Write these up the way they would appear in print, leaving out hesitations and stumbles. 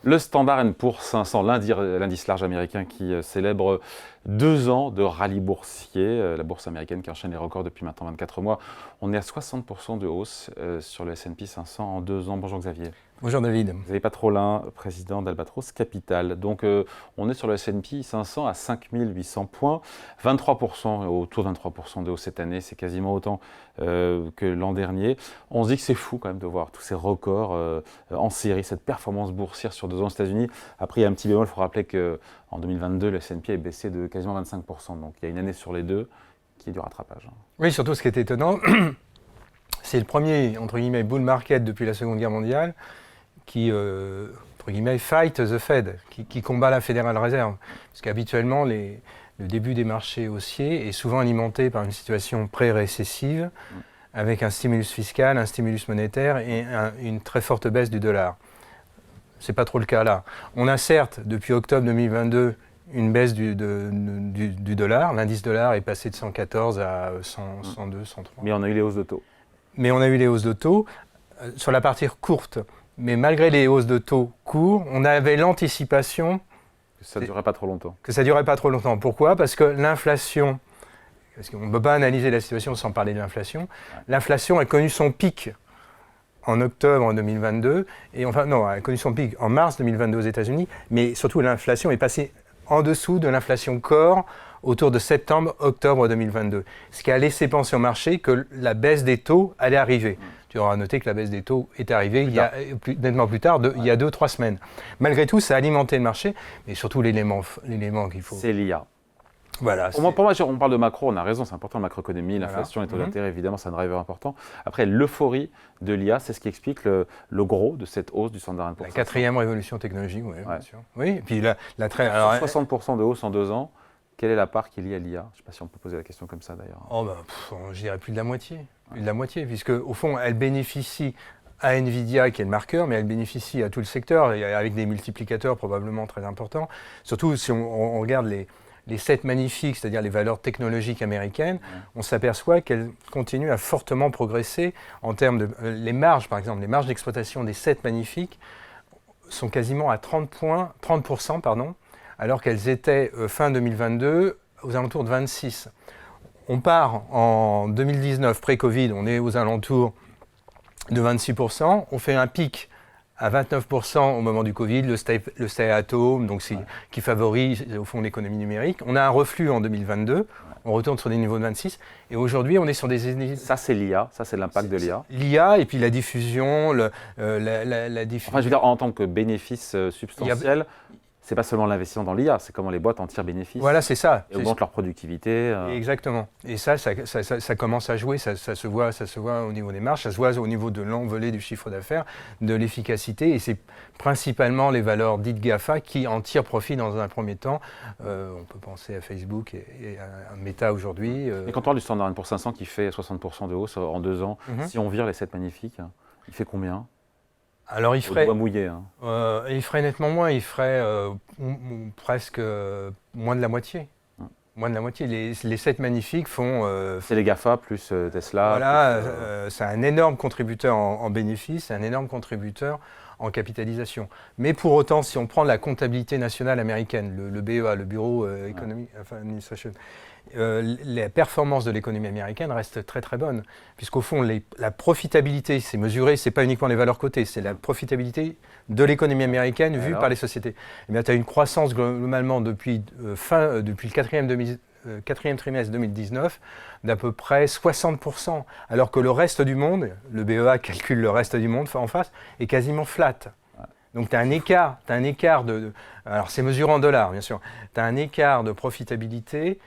Le Standard & Poor's 500, l'indice large américain qui célèbre 2 ans de rallye boursier. La bourse américaine qui enchaîne les records depuis maintenant 24 mois. On est à 60% de hausse sur le S&P 500 en 2 ans. Bonjour Xavier. Bonjour David. Xavier Patrolin, président d'Albatros Capital. Donc on est sur le S&P 500 à 5800 points, 23%, autour de 23% de hausse cette année, c'est quasiment autant que l'an dernier. On se dit que c'est fou quand même de voir tous ces records en série, cette performance boursière sur 2 ans aux États-Unis. Après il y a un petit bémol, il faut rappeler qu'en 2022 le S&P est baissé de quasiment 25%, donc il y a une année sur les deux qui est du rattrapage. Oui, surtout ce qui est étonnant, c'est le premier, entre guillemets, bull market depuis la Seconde Guerre mondiale qui, entre guillemets, fight the Fed, qui combat la Federal Reserve. Parce qu'habituellement, le début des marchés haussiers est souvent alimenté par une situation pré-récessive, avec un stimulus fiscal, un stimulus monétaire et une très forte baisse du dollar. Ce n'est pas trop le cas là. On a certes, depuis octobre 2022, une baisse du dollar. L'indice dollar est passé de 114 à 100, 102, 103. Mais on a eu les hausses de taux. Mais on a eu les hausses de taux sur la partie courte. Mais malgré les hausses de taux courts, on avait l'anticipation que ça ne durerait pas trop longtemps. Que ça ne durerait pas trop longtemps. Pourquoi ? Parce que l'inflation, parce qu'on ne peut pas analyser la situation sans parler de l'inflation, l'inflation a connu son pic en octobre 2022, et enfin non, elle a connu son pic en mars 2022 aux États-Unis, mais surtout l'inflation est passée en dessous de l'inflation core autour de septembre-octobre 2022. Ce qui a laissé penser au marché que la baisse des taux allait arriver. Tu auras noté que la baisse des taux est arrivée nettement plus tard, il y a 2-3 semaines. Malgré tout, ça a alimenté le marché, mais surtout l'élément qu'il faut... C'est l'IA. Voilà, pour moi, on parle de macro, on a raison, c'est important, la macroéconomie, l'inflation, les taux d'intérêt, évidemment, c'est un driver important. Après, l'euphorie de l'IA, c'est ce qui explique le gros de cette hausse du Standard & Poor's. La 4e révolution technologique, oui, bien sûr. Oui, et puis alors, 60% de hausse en 2 ans, quelle est la part qui est liée à l'IA ? Je ne sais pas si on peut poser la question comme ça, d'ailleurs. Je dirais plus de la moitié. Plus de la moitié, puisque, au fond, elle bénéficie à Nvidia, qui est le marqueur, mais elle bénéficie à tout le secteur, avec des multiplicateurs probablement très importants. Surtout si on regarde les 7 magnifiques, c'est-à-dire les valeurs technologiques américaines, on s'aperçoit qu'elles continuent à fortement progresser en termes de... les marges, par exemple, les marges d'exploitation des 7 magnifiques sont quasiment à 30%, alors qu'elles étaient fin 2022 aux alentours de 26%. On part en 2019, pré-Covid, on est aux alentours de 26%, on fait un pic à 29% au moment du Covid, le stay at home, donc qui favorise au fond l'économie numérique. On a un reflux en 2022, on retourne sur des niveaux de 26, et aujourd'hui on est sur des... Ça c'est l'IA, ça c'est l'impact de l'IA. L'IA et puis la diffusion, la diffusion... Enfin je veux dire, en tant que bénéfice substantiel, c'est pas seulement l'investissement dans l'IA, c'est comment les boîtes en tirent bénéfice. Voilà, c'est ça. Et augmentent leur productivité. Exactement. Et ça commence à jouer, ça se voit au niveau des marges, ça se voit au niveau de l'envolée du chiffre d'affaires, de l'efficacité. Et c'est principalement les valeurs dites GAFA qui en tirent profit dans un premier temps. On peut penser à Facebook et à Meta aujourd'hui. Et quand on parle du Standard & Poor's 500 qui fait 60% de hausse en 2 ans, si on vire les 7 magnifiques, il fait combien ? Alors il ferait, mouillé, il ferait nettement moins, il ferait presque moins de la moitié. Moins de la moitié. Les 7 magnifiques font... c'est les GAFA plus Tesla. Voilà, c'est un énorme contributeur en bénéfices, c'est un énorme contributeur en capitalisation. Mais pour autant, si on prend la comptabilité nationale américaine, le BEA, le Bureau Economic Administration, la performance de l'économie américaine reste très très bonne, puisqu'au fond, la profitabilité, c'est mesuré, c'est pas uniquement les valeurs cotées, c'est la profitabilité de l'économie américaine vue par les sociétés. Eh bien, tu as une croissance globalement depuis le 4e trimestre 2019 d'à peu près 60%, alors que le reste du monde, le BEA calcule le reste du monde en face, est quasiment flat. Donc tu as un écart de... Alors c'est mesuré en dollars, bien sûr. Tu as un écart de profitabilité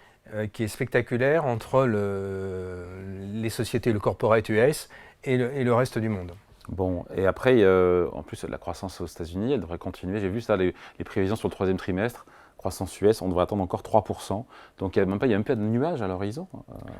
qui est spectaculaire entre les sociétés, le corporate US et le reste du monde. Bon, et après, en plus, la croissance aux États-Unis, elle devrait continuer. J'ai vu ça, les prévisions sur le 3e trimestre, croissance US, on devrait attendre encore 3%. Donc il n'y a même pas de nuages à l'horizon.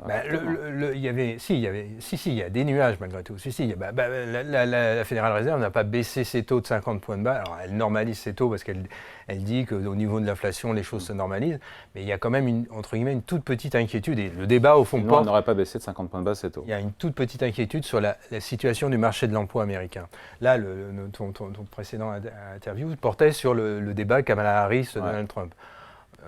Il y a des nuages malgré tout. La Fédérale Réserve n'a pas baissé ses taux de 50 points de base. Alors elle normalise ses taux parce qu'elle dit qu'au niveau de l'inflation, les choses se normalisent. Mais il y a quand même entre guillemets, une toute petite inquiétude. Et le débat, au fond, non, on n'aurait pas baissé de 50 points de base ses taux. Il y a une toute petite inquiétude sur la situation du marché de l'emploi américain. Là, ton précédent interview portait sur le débat Kamala Harris-Donald Trump.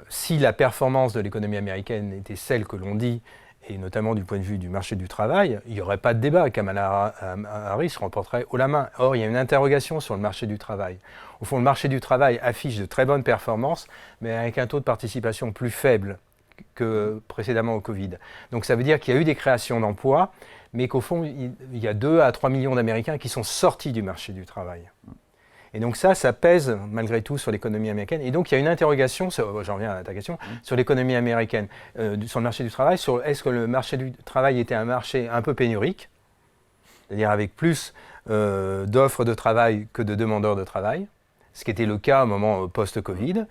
Si la performance de l'économie américaine était celle que l'on dit, et notamment du point de vue du marché du travail, il n'y aurait pas de débat. Kamala Harris remporterait haut la main. Or, il y a une interrogation sur le marché du travail. Au fond, le marché du travail affiche de très bonnes performances, mais avec un taux de participation plus faible que précédemment au Covid. Donc ça veut dire qu'il y a eu des créations d'emplois, mais qu'au fond, il y a 2 à 3 millions d'Américains qui sont sortis du marché du travail. Et donc ça pèse malgré tout sur l'économie américaine. Et donc il y a une interrogation, j'en reviens à ta question, sur l'économie américaine, sur le marché du travail, sur est-ce que le marché du travail était un marché un peu pénurique, c'est-à-dire avec plus d'offres de travail que de demandeurs de travail, ce qui était le cas au moment post-Covid.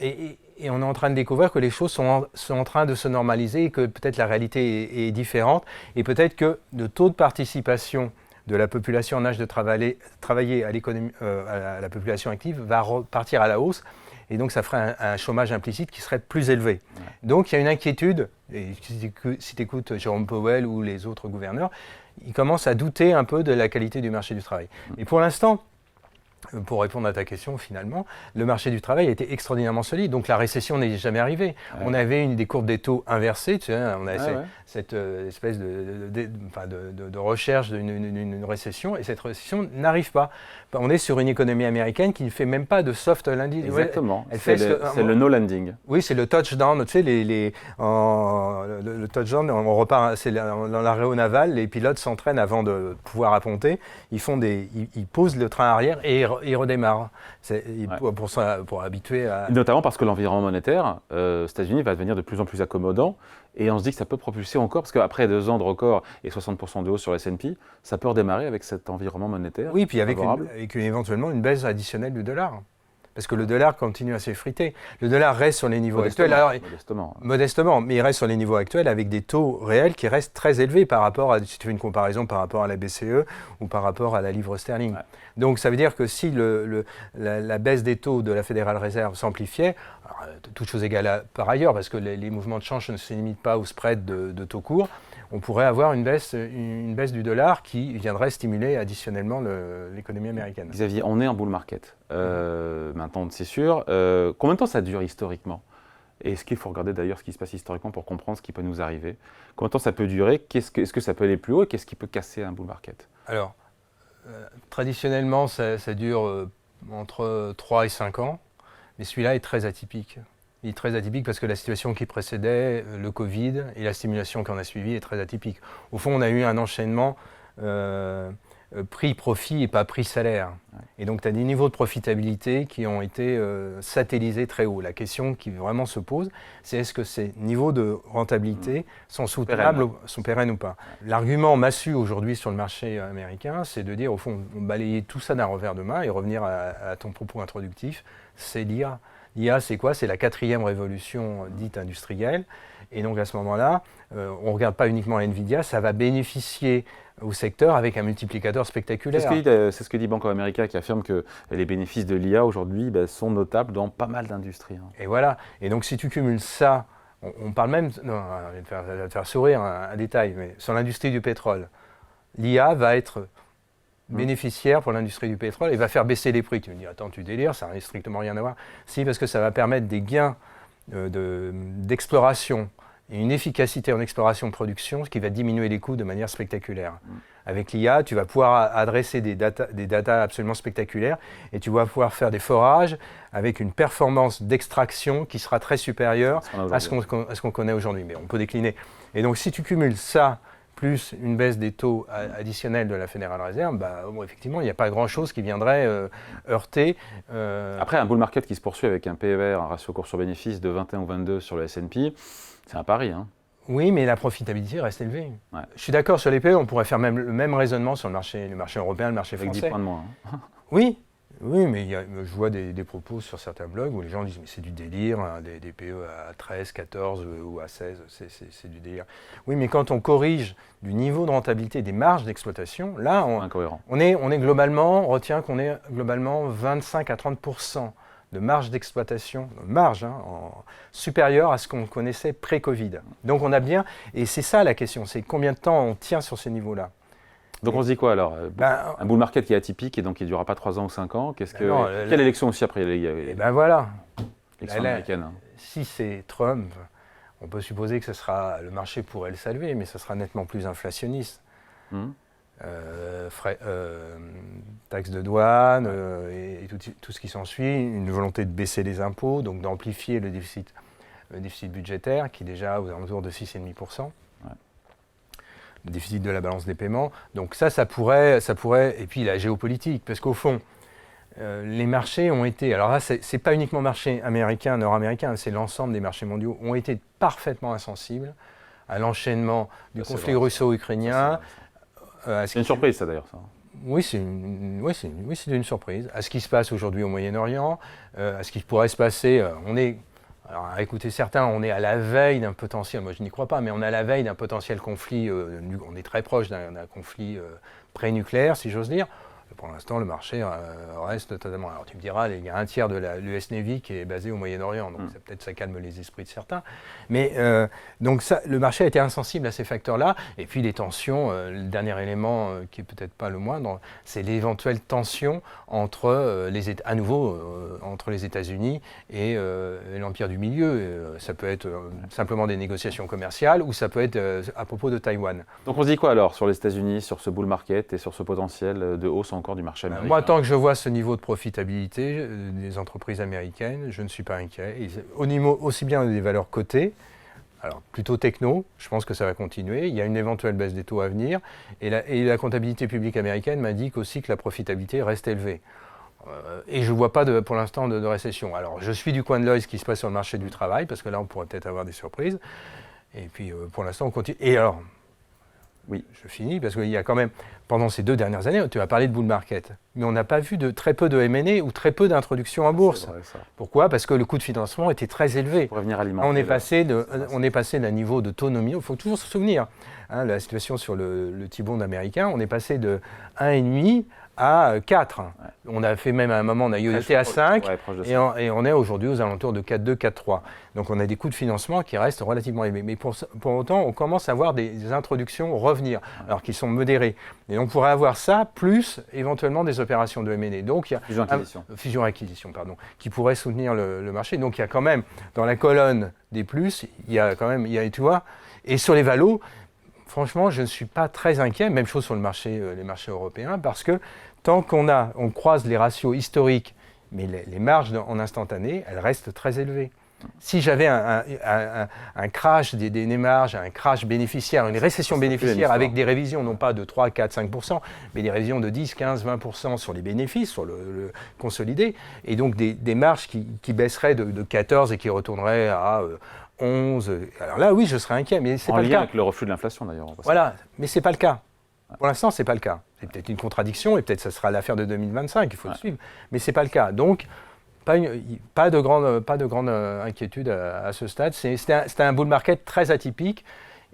Et on est en train de découvrir que les choses sont en train de se normaliser et que peut-être la réalité est différente. Et peut-être que le taux de participation de la population en âge de travailler à la population active va repartir à la hausse. Et donc, ça ferait un chômage implicite qui serait plus élevé. Ouais. Donc, il y a une inquiétude. Et si tu écoutes Jérôme Powell ou les autres gouverneurs, ils commencent à douter un peu de la qualité du marché du travail. Et pour l'instant, pour répondre à ta question, finalement, le marché du travail a été extraordinairement solide. Donc la récession n'est jamais arrivée. Ouais. On avait des courbes des taux inversées. Tu sais, on a cette espèce de recherche d'une récession. Et cette récession n'arrive pas. On est sur une économie américaine qui ne fait même pas de soft landing. Exactement. C'est le no landing. Oui, c'est le touchdown. Tu sais, le touchdown, on repart, c'est dans l'aéronavale, les pilotes s'entraînent avant de pouvoir apponter. Ils posent le train arrière et ils redémarrent. Pour habituer à... Notamment parce que l'environnement monétaire aux États-Unis va devenir de plus en plus accommodant. Et on se dit que ça peut propulser encore, parce qu'après 2 ans de record et 60% de hausse sur le S&P, ça peut redémarrer avec cet environnement monétaire. Oui, puis avec éventuellement une baisse additionnelle du dollar. Parce que le dollar continue à s'effriter. Le dollar reste sur les niveaux actuels. Alors, modestement, mais il reste sur les niveaux actuels avec des taux réels qui restent très élevés par rapport à, si tu fais une comparaison par rapport à la BCE ou par rapport à la livre sterling. Ouais. Donc ça veut dire que si la baisse des taux de la Fédérale Réserve s'amplifiait, toute chose égale par ailleurs, parce que les mouvements de change ne se limitent pas au spread de taux courts, on pourrait avoir une baisse du dollar qui viendrait stimuler additionnellement l'économie américaine. Xavier, on est en bull market. Maintenant, c'est sûr. Combien de temps ça dure historiquement ? Et est-ce qu'il faut regarder d'ailleurs ce qui se passe historiquement pour comprendre ce qui peut nous arriver ? Combien de temps ça peut durer ? Est-ce que ça peut aller plus haut ? Et qu'est-ce qui peut casser un bull market ? Alors, traditionnellement, ça dure entre 3 et 5 ans. Mais celui-là est très atypique. Il est très atypique parce que la situation qui précédait le Covid et la stimulation qu'on a suivie est très atypique. Au fond, on a eu un enchaînement prix-profit et pas prix-salaire. Ouais. Et donc, tu as des niveaux de profitabilité qui ont été satellisés très haut. La question qui vraiment se pose, c'est est-ce que ces niveaux de rentabilité sont soutenables, sont pérennes ou pas ? L'argument massu aujourd'hui sur le marché américain, c'est de dire, au fond, on balayer tout ça d'un revers de main et revenir à ton propos introductif, c'est l'IA. L'IA, c'est quoi ? C'est la 4e révolution dite industrielle. Et donc, à ce moment-là, on ne regarde pas uniquement NVIDIA, ça va bénéficier au secteur avec un multiplicateur spectaculaire. C'est ce que dit Bank of America qui affirme que les bénéfices de l'IA aujourd'hui sont notables dans pas mal d'industries. Et voilà. Et donc, si tu cumules ça, on parle même, non, je vais te faire sourire un détail, mais sur l'industrie du pétrole, l'IA va être bénéficiaire pour l'industrie du pétrole et va faire baisser les prix. Tu me dis, attends, tu délires, ça n'a strictement rien à voir. Si, parce que ça va permettre des gains d'exploration et une efficacité en exploration-production, ce qui va diminuer les coûts de manière spectaculaire. Avec l'IA, tu vas pouvoir adresser des data absolument spectaculaires et tu vas pouvoir faire des forages avec une performance d'extraction qui sera très supérieure à ce qu'on connaît aujourd'hui. Mais on peut décliner. Et donc, si tu cumules ça plus une baisse des taux additionnels de la Fédérale Réserve, effectivement, il n'y a pas grand-chose qui viendrait heurter. Après, un bull market qui se poursuit avec un PER, un ratio cours sur bénéfice de 21 ou 22 sur le S&P, c'est un pari. Hein. Oui, mais la profitabilité reste élevée. Ouais. Je suis d'accord sur les PE, on pourrait faire le même raisonnement sur le marché européen, le marché français. Avec 10 points de moins. Oui, Oui, mais je vois des propos sur certains blogs où les gens disent mais c'est du délire, hein, des PE à 13, 14 ou à 16, c'est du délire. Oui, mais quand on corrige du niveau de rentabilité des marges d'exploitation, là, on est globalement, on retient qu'on est globalement 25 à 30% de marge d'exploitation, supérieure à ce qu'on connaissait pré-Covid. Donc on a bien, et c'est ça la question, c'est combien de temps on tient sur ces niveaux-là. Donc on se dit quoi alors? Un bull market qui est atypique et donc qui ne durera pas 3 ans ou 5 ans. Quelle élection aussi après? Et ben voilà. L'élection américaine. Si c'est Trump, on peut supposer que le marché pourrait le saluer, mais ce sera nettement plus inflationniste. Taxes de douane et tout ce qui s'ensuit, une volonté de baisser les impôts, donc d'amplifier le déficit budgétaire qui est déjà aux alentours de 6,5%. Le déficit de la balance des paiements. Donc ça pourrait, et puis la géopolitique, parce qu'au fond, les marchés ont été, alors là, c'est pas uniquement marché américain, nord-américain, c'est l'ensemble des marchés mondiaux, ont été parfaitement insensibles à l'enchaînement du conflit russo-ukrainien. C'est une surprise, ça d'ailleurs, ça. Oui, c'est une surprise. À ce qui se passe aujourd'hui au Moyen-Orient, à ce qui pourrait se passer, alors, écoutez, certains, on est à la veille d'un potentiel, moi je n'y crois pas, mais on est à la veille d'un potentiel conflit, on est très proche d'un conflit pré-nucléaire, si j'ose dire. Pour l'instant, le marché reste totalement... Alors tu me diras, il y a un tiers de l'US Navy qui est basé au Moyen-Orient, donc peut-être ça calme les esprits de certains. Mais donc le marché a été insensible à ces facteurs-là. Et puis les tensions, le dernier élément qui est peut-être pas le moindre, c'est l'éventuelle tension entre entre les États-Unis et l'Empire du Milieu. Ça peut être simplement des négociations commerciales ou ça peut être à propos de Taïwan. Donc on se dit quoi alors sur les États-Unis, sur ce bull market et sur ce potentiel de hausse encore du marché américain? Moi, tant que je vois ce niveau de profitabilité des entreprises américaines, je ne suis pas inquiet. Au niveau aussi bien des valeurs cotées, alors plutôt techno, je pense que ça va continuer. Il y a une éventuelle baisse des taux à venir. Et la comptabilité publique américaine m'indique aussi que la profitabilité reste élevée. Et je ne vois pas pour l'instant de récession. Alors, je suis du coin de l'œil ce qui se passe sur le marché du travail, parce que là, on pourrait peut-être avoir des surprises. Et puis, pour l'instant, on continue. Et alors, oui, je finis, parce qu'il y a quand même, pendant ces 2 dernières années, tu as parlé de bull market, mais on n'a pas vu très peu de M&A ou très peu d'introductions en bourse. Vrai, pourquoi? Parce que le coût de financement était très élevé. Pour venir alimenter. On est passé d'un niveau d'autonomie, il faut toujours se souvenir, la situation sur le T-bond américain, on est passé de 1,5 à 4. Ouais. On a fait même à un moment, on a été à 5 et on est aujourd'hui aux alentours de 4,2, 4,3. Donc on a des coûts de financement qui restent relativement élevés. Mais pour autant, on commence à voir des introductions revenir, alors qu'ils sont modérées. Et on pourrait avoir ça, plus éventuellement des opérations de M&A. Donc il y a fusion-acquisition, qui pourrait soutenir le marché. Donc il y a quand même, dans la colonne des plus, il y a quand même, tu vois, et sur les valos, franchement, je ne suis pas très inquiet, même chose sur les marchés européens, parce que tant on croise les ratios historiques, mais les marges en instantané, elles restent très élevées. Si j'avais un crash des marges, un crash bénéficiaire, une récession bénéficiaire avec des révisions, non pas de 3, 4, 5%, mais des révisions de 10, 15, 20% sur les bénéfices, sur le consolidé, et donc des marges qui baisseraient de 14 et qui retourneraient à 11. Alors là, oui, je serais inquiet, mais c'est pas le cas. En lien avec le reflux de l'inflation, d'ailleurs. Voilà, mais c'est pas le cas. Pour l'instant, c'est pas le cas. C'est peut-être une contradiction, et peut-être ça sera l'affaire de 2025, il faut le suivre, mais c'est pas le cas. Donc, pas de grande inquiétude à ce stade. C'était un bull market très atypique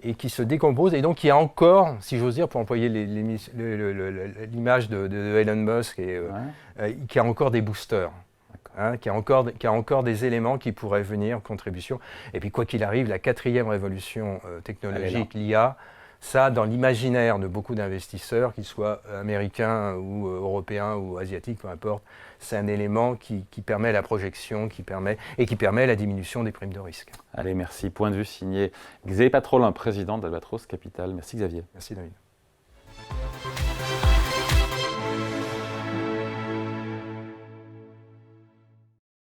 et qui se décompose. Et donc, il y a encore, si j'ose dire, pour employer l'image de Elon Musk, qui a encore des boosters. Qui a encore des éléments qui pourraient venir en contribution. Et puis, quoi qu'il arrive, la 4e révolution technologique, l'IA, ça, dans l'imaginaire de beaucoup d'investisseurs, qu'ils soient américains ou européens ou asiatiques, peu importe, c'est un élément qui permet la projection, qui permet la diminution des primes de risque. Allez, merci. Point de vue signé Xavier Patrolin, président d'Albatros Capital. Merci Xavier. Merci David.